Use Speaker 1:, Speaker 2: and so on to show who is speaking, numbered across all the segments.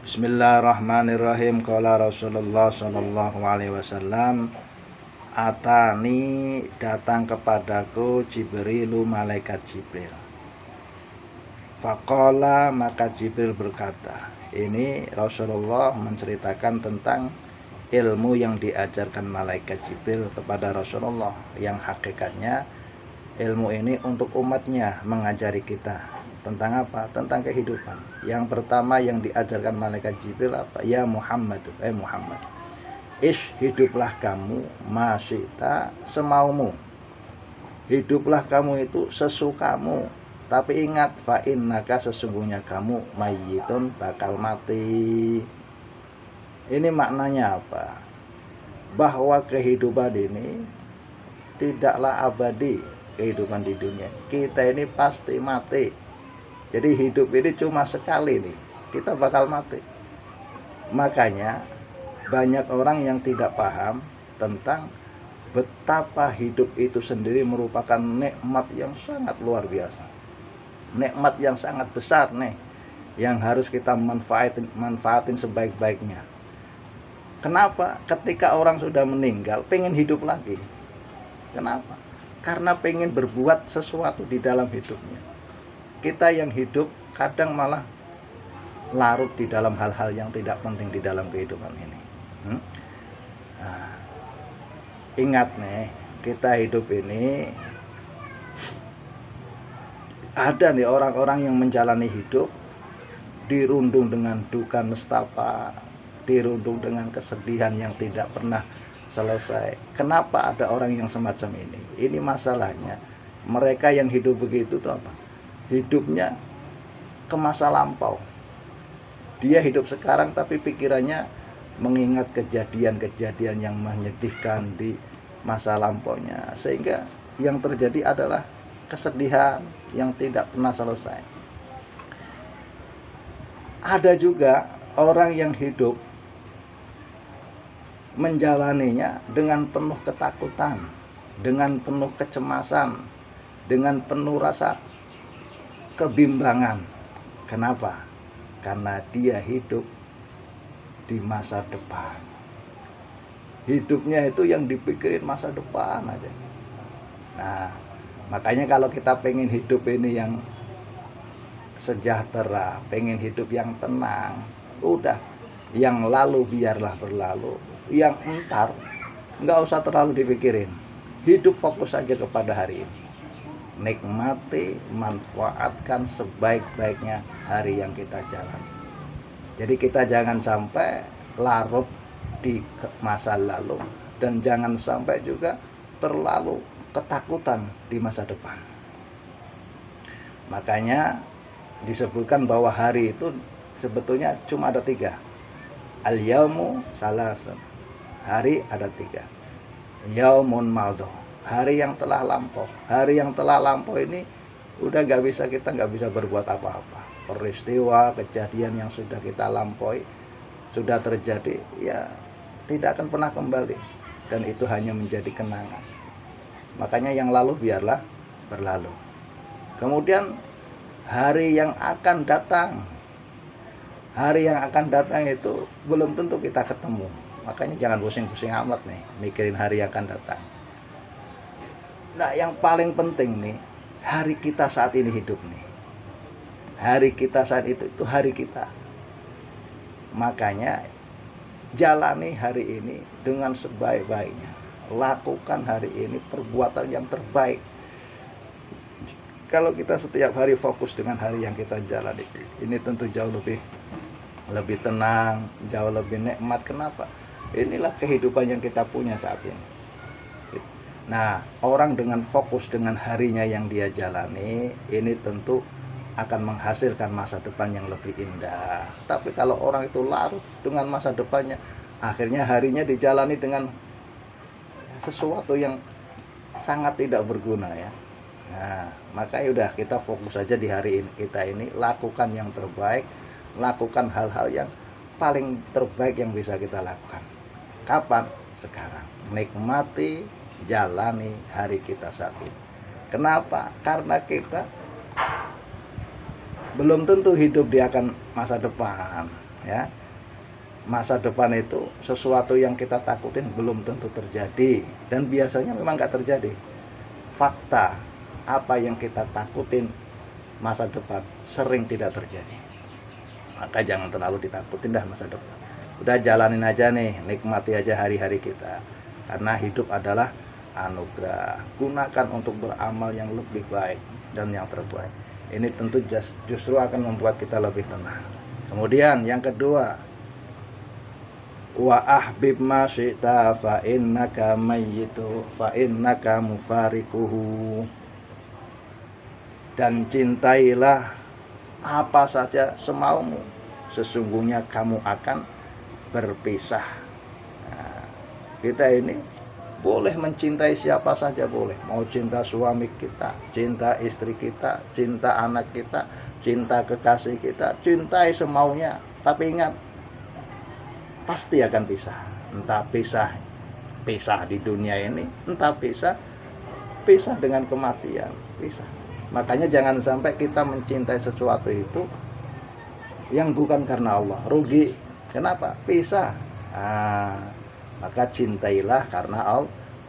Speaker 1: Bismillahirrahmanirrahim. Qala Rasulullah sallallahu alaihi wasallam, atani, datang kepadaku Jibrilu, malaikat Jibril. Faqala, maka Jibril berkata. Ini Rasulullah menceritakan tentang ilmu yang diajarkan malaikat Jibril kepada Rasulullah, yang hakikatnya ilmu ini untuk umatnya, mengajari kita tentang apa? Tentang kehidupan. Yang pertama yang diajarkan malaikat Jibril apa? Ya Muhammad, Muhammad, hiduplah kamu masyita, semaumu. Hiduplah kamu itu sesukamu. Tapi ingat, fa innaka, sesungguhnya kamu mayyitun, bakal mati. Ini maknanya apa? Bahwa kehidupan ini tidaklah abadi. Kehidupan di dunia, kita ini pasti mati. Jadi hidup ini cuma sekali nih, kita bakal mati. Makanya banyak orang yang tidak paham tentang betapa hidup itu sendiri merupakan nikmat yang sangat luar biasa, nikmat yang sangat besar nih, yang harus kita manfaatin sebaik-baiknya. Kenapa? Ketika orang sudah meninggal, pengen hidup lagi. Kenapa? Karena pengen berbuat sesuatu di dalam hidupnya. Kita yang hidup kadang malah larut di dalam hal-hal yang tidak penting di dalam kehidupan ini. Nah, ingat nih, kita hidup ini ada nih orang-orang yang menjalani hidup dirundung dengan duka nestapa, dirundung dengan kesedihan yang tidak pernah selesai. Kenapa ada orang yang semacam ini? Ini masalahnya. Mereka yang hidup begitu tuh apa? Hidupnya ke masa lampau. Dia hidup sekarang tapi pikirannya mengingat kejadian-kejadian yang menyedihkan di masa lampaunya, sehingga yang terjadi adalah kesedihan yang tidak pernah selesai. Ada juga orang yang hidup menjalaninya dengan penuh ketakutan, dengan penuh kecemasan, dengan penuh rasa kebimbangan. Kenapa? Karena dia hidup di masa depan. Hidupnya itu yang dipikirin masa depan aja. Nah, makanya kalau kita pengen hidup ini yang sejahtera, pengen hidup yang tenang, udah, yang lalu biarlah berlalu, yang entar nggak usah terlalu dipikirin. Hidup fokus saja kepada hari ini. Nikmati, manfaatkan sebaik-baiknya hari yang kita jalani. Jadi kita jangan sampai larut di masa lalu, dan jangan sampai juga terlalu ketakutan di masa depan. Makanya disebutkan bahwa hari itu sebetulnya cuma ada 3. Al-yaumu salasun. Hari ada 3. Yaumun madho, hari yang telah lampau. Hari yang telah lampau ini udah kita nggak bisa berbuat apa-apa. Peristiwa, kejadian yang sudah kita lampaui, sudah terjadi, ya tidak akan pernah kembali, dan itu hanya menjadi kenangan. Makanya yang lalu biarlah berlalu. Kemudian hari yang akan datang, hari yang akan datang itu belum tentu kita ketemu. Makanya jangan pusing-pusing amat nih mikirin hari yang akan datang. Nah, yang paling penting nih, hari kita saat ini hidup nih. Hari kita saat itu hari kita. Makanya jalani hari ini dengan sebaik-baiknya. Lakukan hari ini perbuatan yang terbaik. Kalau kita setiap hari fokus dengan hari yang kita jalani, ini tentu jauh lebih tenang, jauh lebih nikmat. Kenapa? Inilah kehidupan yang kita punya saat ini. Nah, orang dengan fokus dengan harinya yang dia jalani, ini tentu akan menghasilkan masa depan yang lebih indah. Tapi kalau orang itu larut dengan masa depannya, akhirnya harinya dijalani dengan sesuatu yang sangat tidak berguna ya. Nah, makanya udah, kita fokus aja di hari ini, kita ini lakukan yang terbaik, lakukan hal-hal yang paling terbaik yang bisa kita lakukan. Kapan? Sekarang. Nikmati, jalani hari kita saat ini. Kenapa? Karena kita belum tentu hidup di akan masa depan. Ya, masa depan itu sesuatu yang kita takutin belum tentu terjadi, dan biasanya memang nggak terjadi. Fakta apa yang kita takutin masa depan sering tidak terjadi. Maka jangan terlalu ditakutin dah masa depan. Udah jalanin aja nih, nikmati aja hari-hari kita. Karena hidup adalah anugerah. Gunakan untuk beramal yang lebih baik dan yang terbaik. Ini tentu justru akan membuat kita lebih tenang. Kemudian yang kedua, wa ahbib ma syi'ta fa innaka mayyitu fa innaka mufariquhu. Dan cintailah apa saja semaumu, sesungguhnya kamu akan berpisah. Nah, kita ini boleh mencintai siapa saja, boleh. Mau cinta suami kita, cinta istri kita, cinta anak kita, cinta kekasih kita, cintai semaunya. Tapi ingat, pasti akan pisah. Entah pisah di dunia ini, entah pisah dengan kematian, pisah. Makanya jangan sampai kita mencintai sesuatu itu yang bukan karena Allah, rugi. Kenapa? Pisah. Maka cintailah karena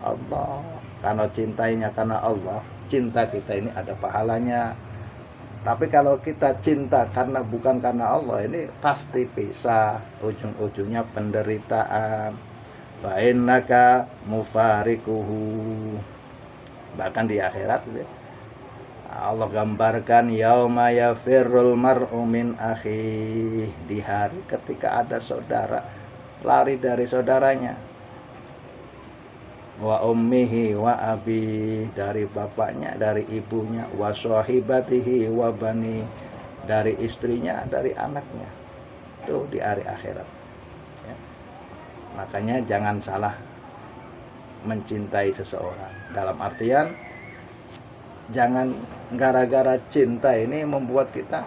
Speaker 1: Allah. Kalau cintainya karena Allah, cinta kita ini ada pahalanya. Tapi kalau kita cinta karena bukan karena Allah, ini pasti pisah, ujung-ujungnya penderitaan. Fa innaka mufariquhu. Bahkan di akhirat Allah gambarkan yauma yafirrul mar'u min akhi, di hari ketika ada saudara lari dari saudaranya, wa ummihi wa abi, dari bapaknya, dari ibunya, wa sahibatihi wa bani, dari istrinya, dari anaknya. Itu di hari akhirat ya. Makanya jangan salah mencintai seseorang, dalam artian jangan gara-gara cinta ini membuat kita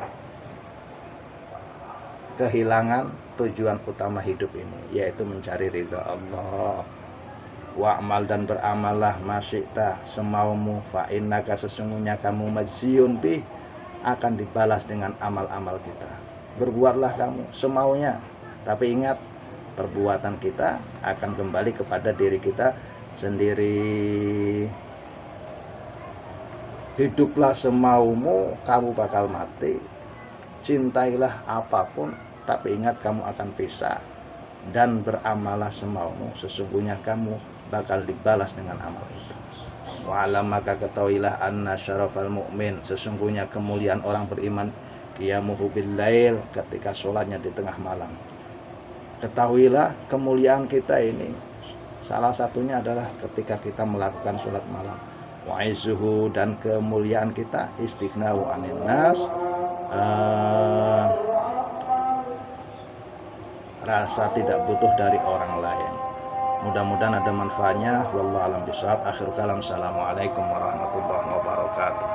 Speaker 1: kehilangan tujuan utama hidup ini, yaitu mencari ridha Allah. Wa'mal, dan beramallah masyikta, semaumu, fa innaka, sesungguhnya kamu majziyun bih, akan dibalas dengan amal-amal kita. Berbuatlah kamu semaunya, tapi ingat, perbuatan kita akan kembali kepada diri kita sendiri. Hiduplah semaumu, kamu bakal mati. Cintailah apapun, tapi ingat kamu akan pisah. Dan beramallah semaumu, sesungguhnya kamu bakal dibalas dengan amal itu. Wa'alam, maka ketahuilah, anna syarafal mu'min, sesungguhnya kemuliaan orang beriman, qiyamuhu bil lail, ketika sholatnya di tengah malam. Ketahuilah kemuliaan kita ini salah satunya adalah ketika kita melakukan sholat malam. Wa'izuhu, dan kemuliaan kita istighna'u 'anil nas, rasa tidak butuh dari orang lain. Mudah-mudahan ada manfaatnya. Wallahu a'lam bishawab. Akhir kalam, assalamualaikum warahmatullahi wabarakatuh.